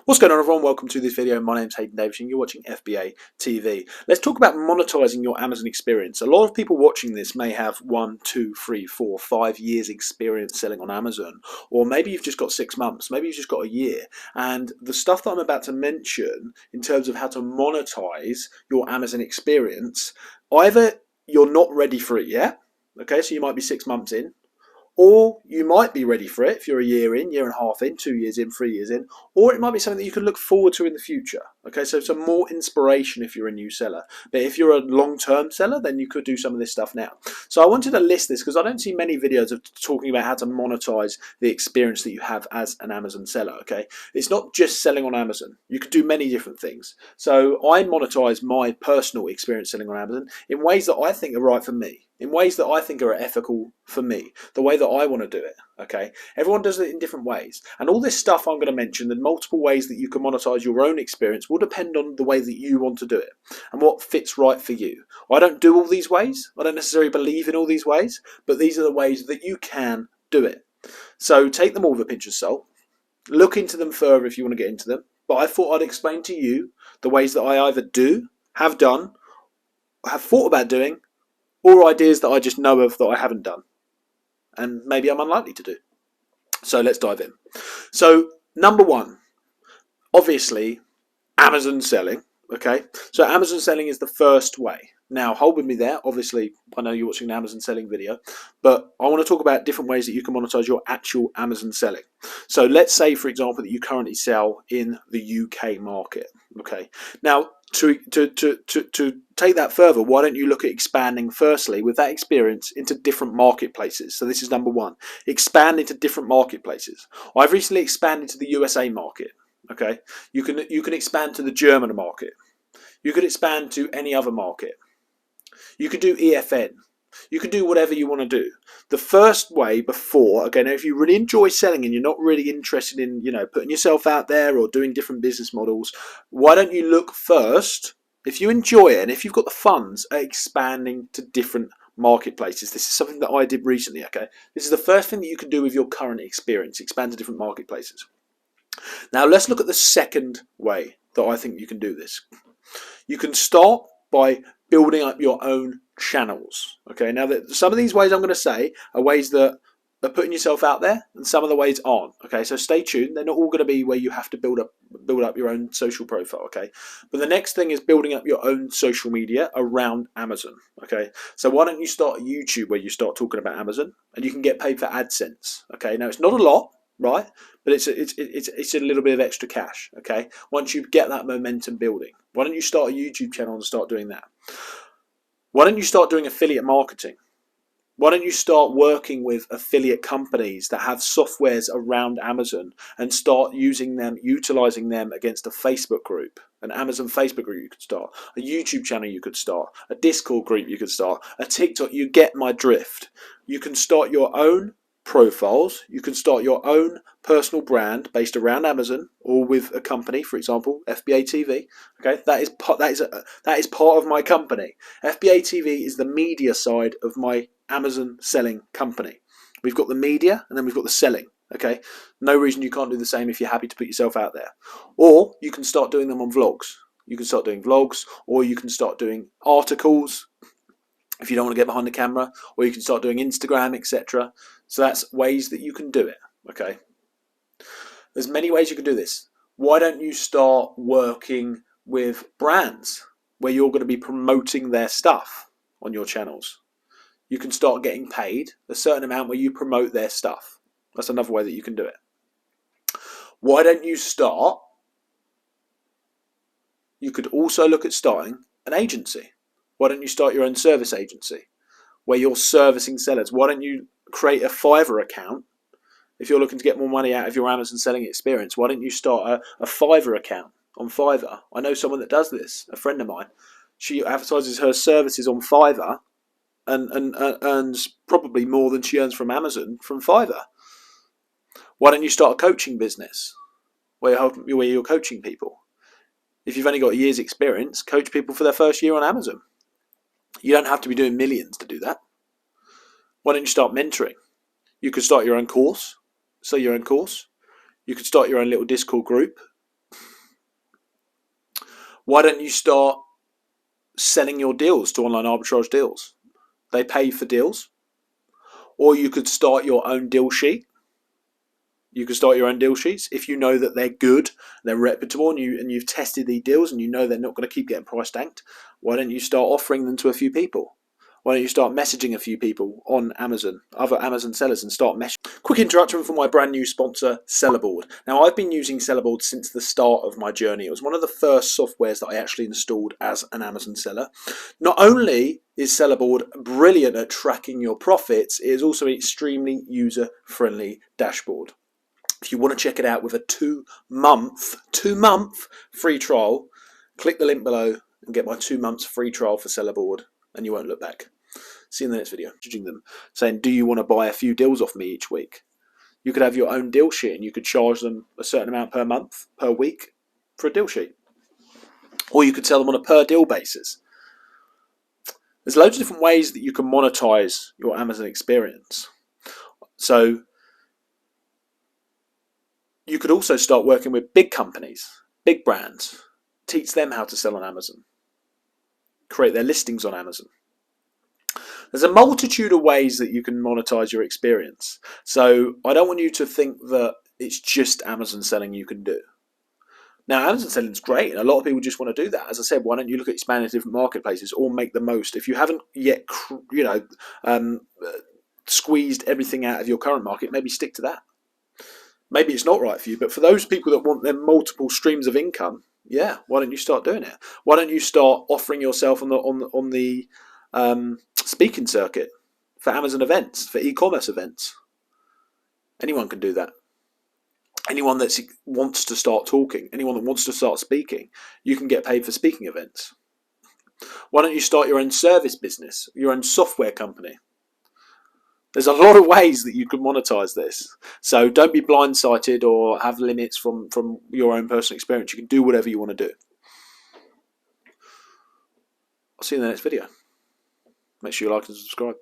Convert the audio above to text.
What's going on, everyone? Welcome to this video. My name's Hayden Davis and you're watching FBA TV. Let's talk about monetizing your Amazon experience. A lot of people watching this may have 1, 2, 3, 4, 5 years experience selling on Amazon, or maybe you've just got 6 months, maybe you've just got a year. And the stuff that I'm about to mention in terms of how to monetize your Amazon experience, either you're not ready for it yet, okay, so you might be 6 months in, or you might be ready for it if you're a year in, year and a half in, 2 years in, 3 years in, or it might be something that you can look forward to in the future. Okay, so some more inspiration if you're a new seller. But if you're a long-term seller, then you could do some of this stuff now. So I wanted to list this because I don't see many videos of talking about how to monetize the experience that you have as an Amazon seller. Okay, it's not just selling on Amazon. You could do many different things. So I monetize my personal experience selling on Amazon in ways that I think are right for me, in ways that I think are ethical for me, the way that I want to do it. Okay, everyone does it in different ways, and all this stuff I'm going to mention, the multiple ways that you can monetize your own experience, will depend on the way that you want to do it and what fits right for you. I don't do all these ways. I don't necessarily believe in all these ways, but these are the ways that you can do it. So take them all with a pinch of salt. Look into them further if you want to get into them. But I thought I'd explain to you the ways that I either do, have done, have thought about doing, or ideas that I just know of that I haven't done, and maybe I'm unlikely to do. So let's dive in. So number one, obviously, Amazon selling. Okay, so Amazon selling is the first way. Now, hold with me there. Obviously, I know you're watching an Amazon selling video, but I want to talk about different ways that you can monetize your actual Amazon selling. So let's say, for example, that you currently sell in the UK market. Okay, now to take that further, why don't you look at expanding firstly with that experience into different marketplaces? So this is number one, expand into different marketplaces. I've recently expanded to the USA market. Okay, you can expand to the German market. You could expand to any other market. You could do EFN. You can do whatever you want to do. The first way before, again, if you really enjoy selling and you're not really interested in, putting yourself out there or doing different business models, why don't you look first, if you enjoy it and if you've got the funds, at expanding to different marketplaces. This is something that I did recently, okay? This is the first thing that you can do with your current experience, expand to different marketplaces. Now let's look at the second way that I think you can do this. You can start by building up your own channels. Okay, now some of these ways I'm going to say are ways that are putting yourself out there, and some of the ways aren't. Okay, so stay tuned. They're not all going to be where you have to build up your own social profile. Okay, but the next thing is building up your own social media around Amazon. Okay, so why don't you start YouTube where you start talking about Amazon and you can get paid for AdSense. Okay, now it's not a lot, right? But it's a little bit of extra cash. Okay, once you get that momentum building, why don't you start a YouTube channel and start doing that? Why don't you start doing affiliate marketing? Why don't you start working with affiliate companies that have softwares around Amazon and start using them, utilizing them against a Facebook group, an Amazon Facebook group you could start, a YouTube channel you could start, a Discord group you could start, a TikTok. You get my drift. You can start your own profiles. You can start your own personal brand based around Amazon or with a company, for example, FBA TV. Okay, that is part of my company. FBA TV is the media side of my Amazon selling company. We've got the media and then we've got the selling. Okay, no reason you can't do the same if you're happy to put yourself out there. Or you can start doing them on vlogs. You can start doing vlogs, or you can start doing articles if you don't want to get behind the camera, or you can start doing Instagram, etc. So that's ways that you can do it. Okay, there's many ways you can do this. Why don't you start working with brands where you're going to be promoting their stuff on your channels? You can start getting paid a certain amount where you promote their stuff. That's another way that you can do it. Why don't you start? You could also look at starting an agency. Why don't you start your own service agency where you're servicing sellers? Why don't you create a Fiverr account? If you're looking to get more money out of your Amazon selling experience, why don't you start a Fiverr account on Fiverr? I know someone that does this, a friend of mine. She advertises her services on Fiverr and earns probably more than she earns from Amazon from Fiverr. Why don't you start a coaching business where you're coaching people? If you've only got a year's experience, coach people for their first year on Amazon. You don't have to be doing millions to do that. Why don't you start mentoring? You could start your own course. You could start your own little Discord group. Why don't you start selling your deals to online arbitrage deals? They pay for deals. Or you could start your own deal sheet. You can start your own deal sheets if you know that they're good, they're reputable, and you've tested these deals and you know they're not going to keep getting price tanked. Why don't you start offering them to a few people? Why don't you start messaging a few people on Amazon, other Amazon sellers, and start messaging? Quick introduction from my brand new sponsor, Sellerboard. Now, I've been using Sellerboard since the start of my journey. It was one of the first softwares that I actually installed as an Amazon seller. Not only is Sellerboard brilliant at tracking your profits, it is also an extremely user-friendly dashboard. If you want to check it out with a two-month free trial, click the link below and get my 2 months free trial for Sellerboard, and you won't look back. See you in the next video. Judging them, saying, do you want to buy a few deals off me each week? You could have your own deal sheet and you could charge them a certain amount per month, per week for a deal sheet. Or you could sell them on a per deal basis. There's loads of different ways that you can monetize your Amazon experience. So you could also start working with big companies, big brands, teach them how to sell on Amazon, create their listings on Amazon. There's a multitude of ways that you can monetize your experience. So I don't want you to think that it's just Amazon selling you can do. Now, Amazon selling is great, and a lot of people just want to do that. As I said, why don't you look at expanding to different marketplaces or make the most? If you haven't yet, squeezed everything out of your current market, maybe stick to that. Maybe it's not right for you, but for those people that want their multiple streams of income, yeah, why don't you start doing it? Why don't you start offering yourself on the speaking circuit for Amazon events, for e-commerce events? Anyone can do that. Anyone that wants to start talking, anyone that wants to start speaking, you can get paid for speaking events. Why don't you start your own service business, your own software company? There's a lot of ways that you can monetize this. So don't be blindsided or have limits from your own personal experience. You can do whatever you want to do. I'll see you in the next video. Make sure you like and subscribe.